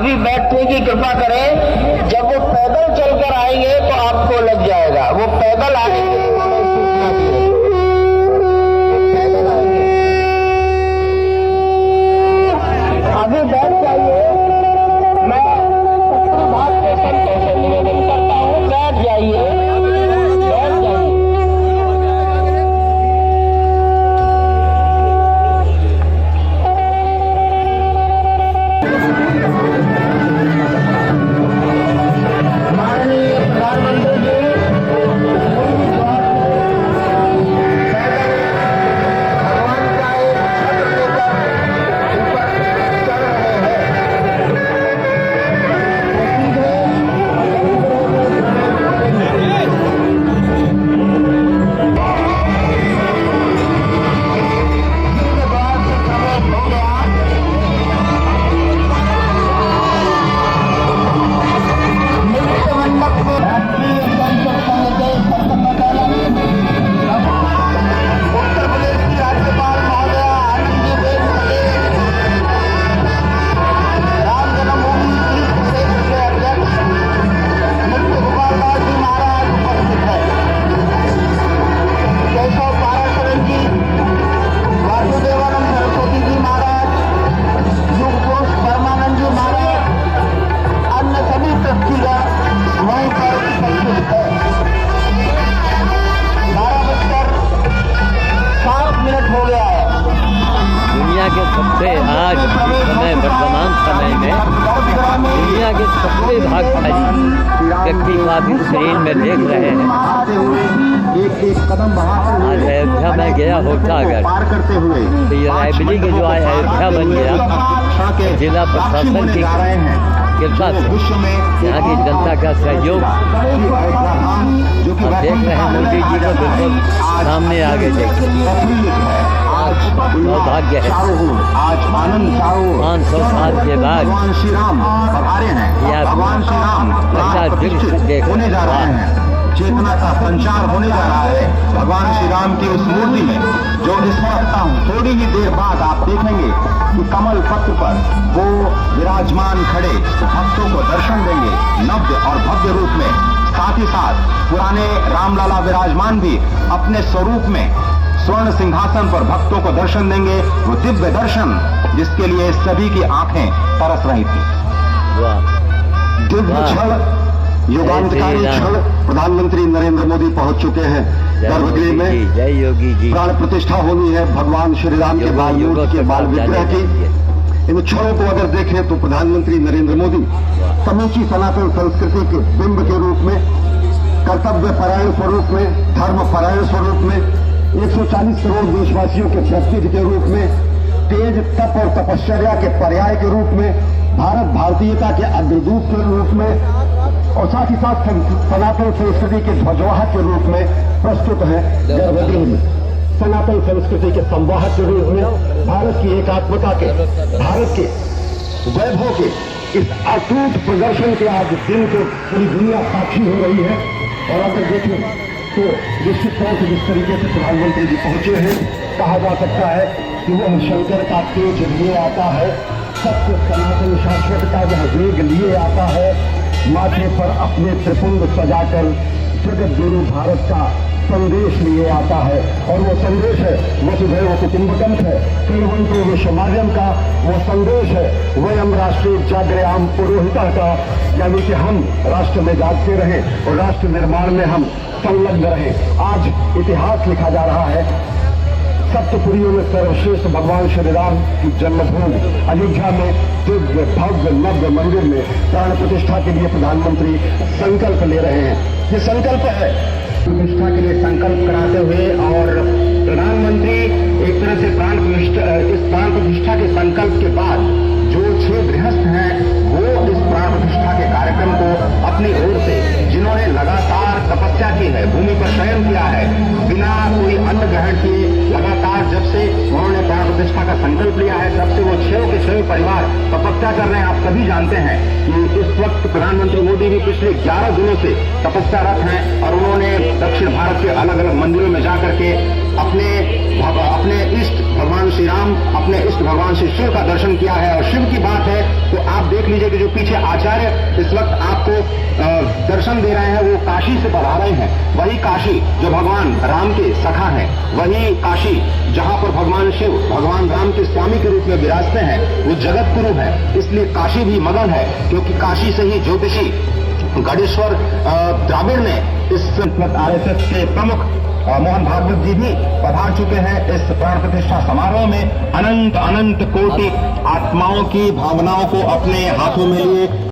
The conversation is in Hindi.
अभी बैठने की कृपा करें। जब वो पैदल चलकर आएंगे तो आपको लग जाएगा, वो पैदल आएंगे। पैदल आएंगे, अभी बैठ जाइए। मैं भाग के संतों से निवेदन करता हूँ, बैठ जाइए, बैठ जाइए। माननीय प्रधानमंत्री जी भगवान का एक छत्र लेकर ऊपर चढ़ रहे हैं। उत्तर प्रदेश की राज्यपाल महोदया आनंदीबेन पटेल, राम जन्मभूमि तीर्थ क्षेत्र के अध्यक्ष मुक्ति गोपाल दास जी महाराज उपस्थित है। केशव पाराशरण जी, वासुदेवानंद सरस्वती जी महाराज, युगकोश परमानंद जी महाराज, अन्य सभी ट्रस्टीगण वहीं पर उपस्थित है। 12:07 हो गया है। दुनिया के सबसे आज के समय वर्तमान समय में दुनिया के सबसे भागशाली व्यक्ति को आप इस शरीर में देख रहे हैं। एक कदम आज अयोध्या में गया होता अगर तो ये रायबरेली के जो आज अयोध्या बन गया जिला प्रशासन की कृपा से यहाँ की जनता का सहयोग और देख रहे हैं मोदी जी को बिल्कुल सामने आगे देख सौभाग्य है। आज आनंद 500 साल के बाद भगवान श्री राम पधारे हैं। भगवान श्री राम होने जा रहे हैं। चेतना का संचार होने जा रहा है भगवान श्री राम की उस मूर्ति में, जो इस वक्त थोड़ी ही देर बाद आप देखेंगे कि कमल पत्र पर वो विराजमान खड़े भक्तों को दर्शन देंगे नव्य और भव्य रूप में। साथ ही साथ पुराने रामलला विराजमान भी अपने स्वरूप में स्वर्ण सिंहासन पर भक्तों को दर्शन देंगे। वो दिव्य दर्शन जिसके लिए सभी की आंखें तरस रही थी। दिव्य क्षण, युगांतकारी क्षण प्रधानमंत्री नरेंद्र मोदी पहुंच चुके हैं गर्भगृह में। जय योगी जी। प्राण प्रतिष्ठा होनी है भगवान श्री राम के बाल मूर्ति के बाल विग्रह की। इन क्षणों को अगर देखें तो प्रधानमंत्री नरेंद्र मोदी समूची सनातन संस्कृति के बिंब के रूप में, कर्तव्य परायण स्वरूप में, धर्म परायण स्वरूप में, 140 करोड़ देशवासियों के प्रतिनिधि के रूप में, तेज तप और तपश्चर्या के पर्याय के रूप में, भारत भारतीयता के अग्रदूत के रूप में और साथ ही साथ सनातन संस्कृति के ध्वजवाहक के रूप में प्रस्तुत है गर्भगृह में। सनातन संस्कृति के संवाहक के रूप में, भारत की एकात्मता के, भारत के वैभव के इस अटूट प्रदर्शन के आज दिन को पूरी दुनिया साक्षी हो रही है। और अगर देखें तो निश्चित तौर से जिस तरीके से प्रधानमंत्री जी पहुंचे हैं, कहा जा सकता है कि वह शंकर का तेज लिए आता है, सत्य सनातन शाश्वत का वह वेग लिए आता है, माथे पर अपने त्रिपुंड सजाकर जगत गुरु भारत का संदेश लिए आता है। और वो संदेश है वसुधैव कुटुंबकम है, केवंतो विश्वमार्यम का वो संदेश है वयम राष्ट्रीय जागृयाम पुरोहिता का, यानी कि हम राष्ट्र में जागते रहें और राष्ट्र निर्माण में हम संलग्न रहें। आज इतिहास लिखा जा रहा है। सप्तपुरियों में सर्वश्रेष्ठ भगवान श्री राम की जन्मभूमि अयोध्या में दिव्य भव्य नव्य मंदिर में प्राण प्रतिष्ठा के लिए प्रधानमंत्री संकल्प ले रहे हैं। ये संकल्प है प्रतिष्ठा के लिए संकल्प कराते हुए, और प्रधानमंत्री एक तरह से इस प्राण प्रतिष्ठा के संकल्प के बाद जो 6 गृहस्थ हैं वो इस प्राण प्रतिष्ठा के कार्यक्रम को अपनी ओर से, जिन्होंने लगातार तपस्या की है, भूमि पर शयन किया है, बिना कोई अन्न ग्रहण किए लगातार जब से उन्होंने प्राण प्रतिष्ठा का संकल्प लिया है, तब से वो 6 के 6 परिवार तपस्या कर रहे हैं। आप सभी जानते हैं कि इस वक्त प्रधानमंत्री मोदी भी पिछले 11 दिनों से तपस्यारत हैं और उन्होंने दक्षिण भारत के अलग अलग मंदिरों में जाकर के अपने इष्ट भगवान श्री राम, अपने इष्ट भगवान श्री शिव का दर्शन किया है। और शिव की बात है तो आप देख लीजिए कि जो पीछे आचार्य इस वक्त आपको दर्शन दे रहे हैं वो काशी से पढ़ा रहे हैं। वही काशी जो भगवान राम के सखा है, वही काशी जहां पर भगवान शिव भगवान राम के स्वामी के रूप में विराजते हैं, वो जगत गुरु है। इसलिए काशी भी मगन है, क्योंकि काशी से ही ज्योतिषी गणेश्वर द्राविड़ ने इस आरएसएस के प्रमुख मोहन भागवत जी भी पधार चुके हैं इस प्राण प्रतिष्ठा समारोह में। अनंत अनंत कोटि आत्माओं की भावनाओं को अपने हाथों में लिए